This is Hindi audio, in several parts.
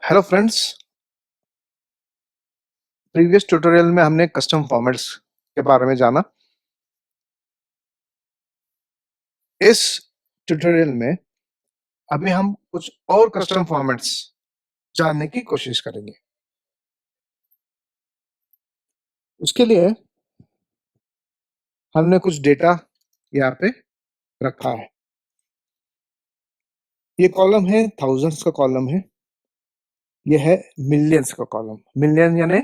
Hello friends. प्रीवियस ट्यूटोरियल में हमने कस्टम फॉर्मेट्स के बारे में जाना। इस ट्यूटोरियल में अभी हम कुछ और कस्टम फॉर्मेट्स जानने की कोशिश करेंगे। उसके लिए हमने कुछ डेटा यहाँ पे रखा है। ये कॉलम है, थाउजेंड्स का कॉलम है। ये है मिलियंस का कॉलम। मिलियन यानी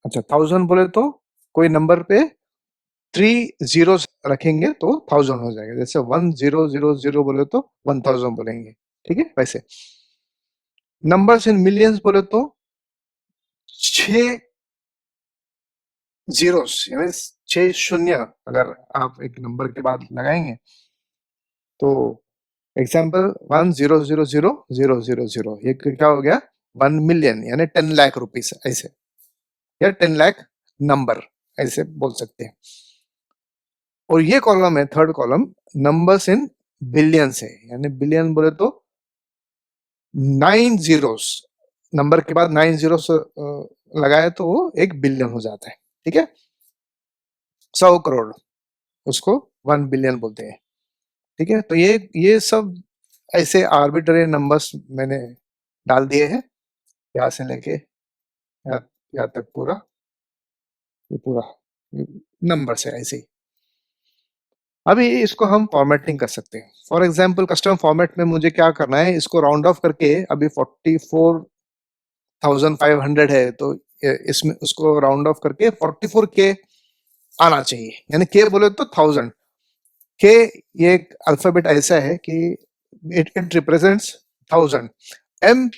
अच्छा, थाउजेंड बोले तो कोई नंबर पे 3 zeros रखेंगे तो थाउजेंड हो जाएगा। जैसे 1000 बोले तो 1000 बोलेंगे, ठीक है। वैसे नंबर्स इन मिलियंस बोले तो 6 zeros यानी 6 शून्य अगर आप एक नंबर के बाद लगाएंगे तो एग्जाम्पल 10000000, ये क्या हो गया? 1 million यानी 10 लाख रुपीस ऐसे, या 10 लाख नंबर ऐसे बोल सकते हैं। और ये कॉलम है, third column, numbers in billions है। यानी बिलियन बोले तो 9 zeros, नंबर के बाद 9 zeros लगाए तो वो 1 बिलियन हो जाता है, ठीक है। 100 करोड़, उसको 1 बिलियन बोलते हैं, ठीक है। तो ये सब ऐसे आर्बिट्ररी नंबर्स मैंने डाल दिए हैं, यहाँ से लेके यहाँ तक पूरा, ये पूरा नंबर्स है ऐसे ही। अभी इसको हम फॉर्मेटिंग कर सकते हैं। फॉर एग्जाम्पल कस्टम फॉर्मेट में मुझे क्या करना है, इसको राउंड ऑफ करके, अभी 44,500 है तो इसमें उसको राउंड ऑफ करके 44K आना चाहिए। यानी के बोले तो 1000 के, ये एक अल्फाबेट ऐसा है कि इट रिप्रेजेंट्स 1000। एम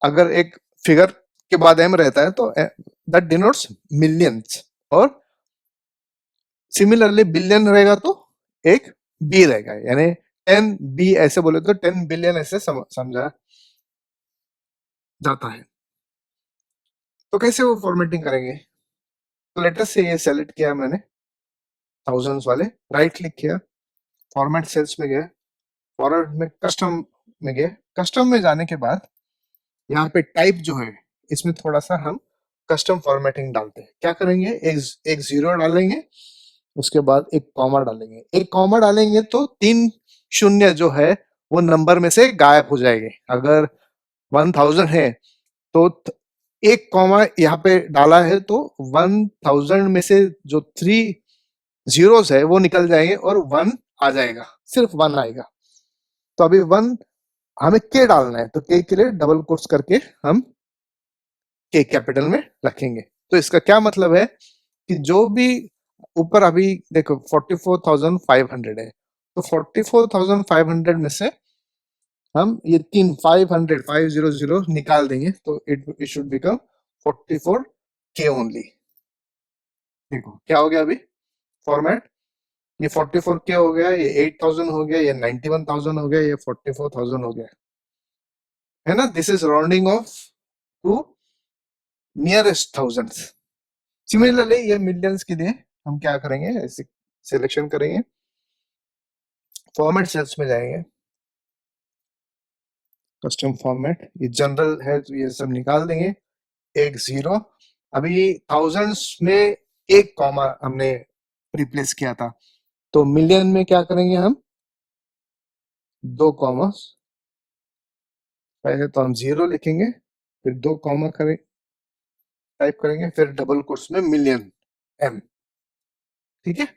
अगर एक फिगर के बाद एम रहता है तो दैट डिनोट्स मिलियंस, और सिमिलरली बिलियन रहेगा तो एक बी रहेगा। यानी 10 बी ऐसे बोले तो 10 बिलियन ऐसे समझा जाता है। तो कैसे वो फॉर्मेटिंग करेंगे? तो लेटेस्ट से ये सेलेक्ट किया मैंने थाउजेंड्स वाले, राइट क्लिक किया, फॉर्मेट सेल्स में गया, फॉरवर्ड में कस्टम में गए। कस्टम में जाने के बाद यहाँ पे टाइप जो है, इसमें थोड़ा सा हम कस्टम फॉर्मेटिंग डालते हैं। क्या करेंगे, एक जीरो डालेंगे, उसके बाद एक कॉमा डालेंगे। एक कॉमा डालेंगे तो 3 शून्य जो है वो नंबर में से गायब हो जाएंगे। अगर 1000 है तो एक कॉमा यहाँ पे डाला है तो 1000 में से जो 3 zeros है वो निकल जाएंगे और 1 आ जाएगा, सिर्फ 1 आएगा। तो अभी 1 हमें के डालना है, तो के के लिए डबल कोट्स करके हम के कैपिटल में रखेंगे। तो इसका क्या मतलब है कि जो भी ऊपर अभी देखो 44,500 है, तो 44,500 में से हम ये 500 निकाल देंगे तो it should become 44K only. देखो क्या हो गया अभी फॉर्मेट, ये 44K हो गया, ये 8,000 हो गया, ये 91,000 हो गया, ये 44,000 हो गया, है ना। This is rounding off to nearest thousands. Similarly ये मिलियंस के लिए हम क्या करेंगे, ऐसे सिलेक्शन करेंगे, फॉर्मेट सेल्स में जाएंगे, कस्टम फॉर्मेट, ये जनरल है तो ये सब निकाल देंगे, एक जीरो। अभी थाउजेंड्स में एक कॉमा हमने रिप्लेस किया था, तो मिलियन में क्या करेंगे हम, 2 कॉमर्स, पहले तो हम जीरो लिखेंगे, फिर 2 कॉमा करें, टाइप करेंगे, फिर डबल कोट्स में मिलियन एम, ठीक है,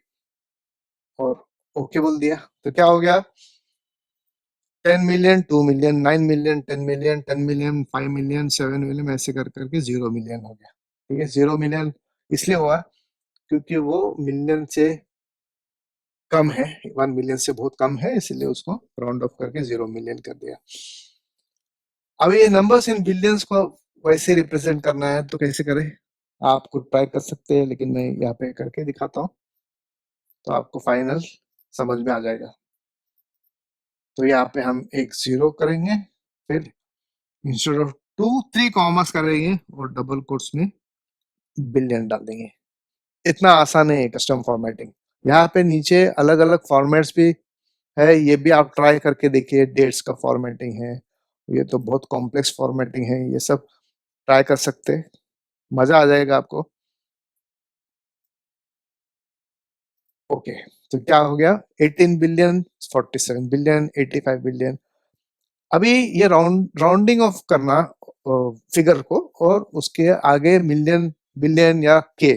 और ओके बोल दिया। तो क्या हो गया, 10 million, 2 million, 9 million, 10 million, 10 million, 5 million, 7 million, ऐसे कर करके 0 मिलियन हो गया, ठीक है। 0 मिलियन इसलिए हुआ क्योंकि वो मिलियन से कम है, 1 मिलियन से बहुत कम है, इसलिए उसको राउंड ऑफ करके 0 मिलियन कर दिया। अब ये नंबर्स इन बिलियंस को वैसे रिप्रेजेंट करना है तो कैसे करें, आप खुद ट्राई कर सकते हैं, लेकिन मैं यहाँ पे करके दिखाता हूँ तो आपको फाइनल समझ में आ जाएगा। तो यहाँ पे हम एक जीरो करेंगे, फिर इंस्टेड ऑफ 2 3 कॉमर्स करेंगे और डबल कोट्स में बिलियन डाल देंगे। इतना आसान है कस्टम फॉर्मेटिंग। यहाँ पे नीचे अलग अलग फॉर्मेट्स भी है, ये भी आप ट्राई करके देखिए। डेट्स का फॉर्मेटिंग है, ये तो बहुत कॉम्प्लेक्स फॉर्मेटिंग है, ये सब ट्राई कर सकते हैं, मजा आ जाएगा आपको। ओके, तो क्या हो गया, 18 बिलियन, 47 बिलियन, 85 बिलियन। अभी ये राउंडिंग ऑफ करना फिगर को, और उसके आगे मिलियन, बिलियन या के,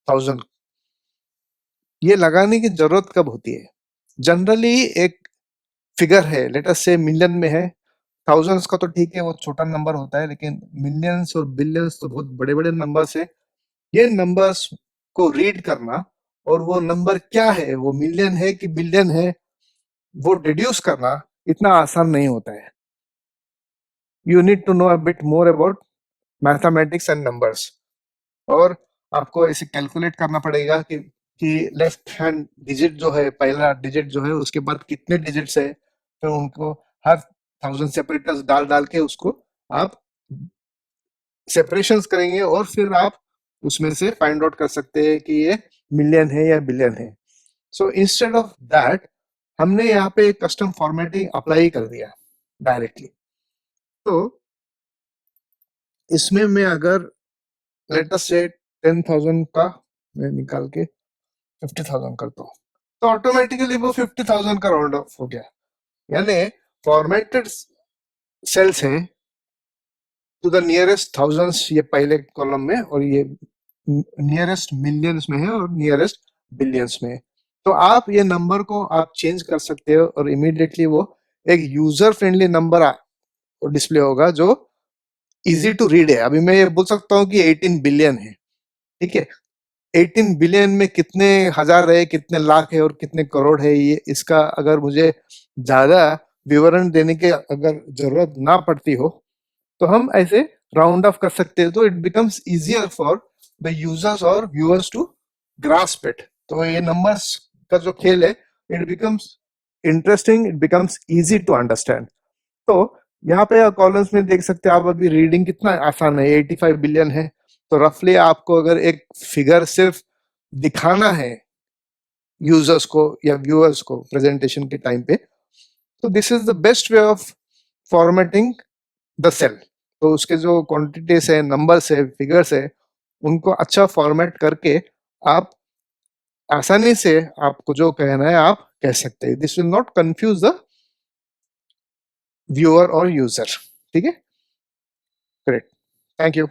थाउजेंड, ये लगाने की जरूरत कब होती है? जनरली एक फिगर है, लेट अस से मिलियन में है, थाउजेंड्स का तो ठीक है, वो छोटा नंबर होता है, लेकिन मिलियंस और बिलियंस तो बहुत बड़े बड़े नंबर्स है। ये नंबर्स को रीड करना, और वो नंबर क्या है, वो मिलियन है कि बिलियन है, वो डिड्यूस करना इतना आसान नहीं होता है। You need to know a bit more about mathematics and numbers. और आपको ऐसे कैलकुलेट करना पड़ेगा कि लेफ्ट हैंड डिजिट जो है, पहला डिजिट जो है, उसके बाद कितने डिजिट्स है, तो उनको हर थाउजेंड सेपरेटर्स डाल डाल के उसको आप सेपरेशंस करेंगे, और फिर आप उसमें से फाइंड आउट कर सकते हैं कि ये मिलियन है या बिलियन है। सो इंस्टेड ऑफ दैट, हमने यहाँ पे कस्टम फॉर्मेटिंग अप्लाई कर दिया डायरेक्टली। तो इसमें मैं अगर लेट अस से 10,000 का मैं निकाल के 50,000 करता हूँ, तो ऑटोमेटिकली वो 50,000 का राउंड ऑफ हो गया। यानी फॉर्मेटेड सेल्स है टू द नियरेस्ट थाउजेंड्स, ये पहले कॉलम में, और ये नियरेस्ट मिलियंस में है, और नियरेस्ट बिलियंस में है। तो आप ये नंबर को आप चेंज कर सकते हो, और इमीडिएटली वो एक यूजर फ्रेंडली नंबर डिस्प्ले होगा जो इजी टू रीड है। अभी मैं ये बोल सकता हूँ कि 18 बिलियन है, ठीक है। 18 बिलियन में कितने हजार है, कितने लाख है, और कितने करोड़ है, ये इसका अगर मुझे ज्यादा विवरण देने की अगर जरूरत ना पड़ती हो, तो हम ऐसे राउंड ऑफ कर सकते हैं, तो it becomes easier for the users और व्यूअर्स टू ग्रास्प इट। तो ये नंबर्स का जो खेल है, it becomes interesting, it becomes easy to understand. तो यहाँ पे कॉलम्स में देख सकते हैं आप, अभी रीडिंग कितना आसान है, 85 बिलियन है। तो रफली आपको अगर एक फिगर सिर्फ दिखाना है यूजर्स को या व्यूअर्स को प्रेजेंटेशन के टाइम पे, तो this is the best way of formatting the cell. तो उसके जो क्वांटिटीज है, नंबर्स है, फिगर्स है, उनको अच्छा फॉर्मेट करके आप आसानी से आपको जो कहना है आप कह सकते हैं। This will not confuse the viewer और यूजर। ठीक है, ग्रेट, थैंक यू।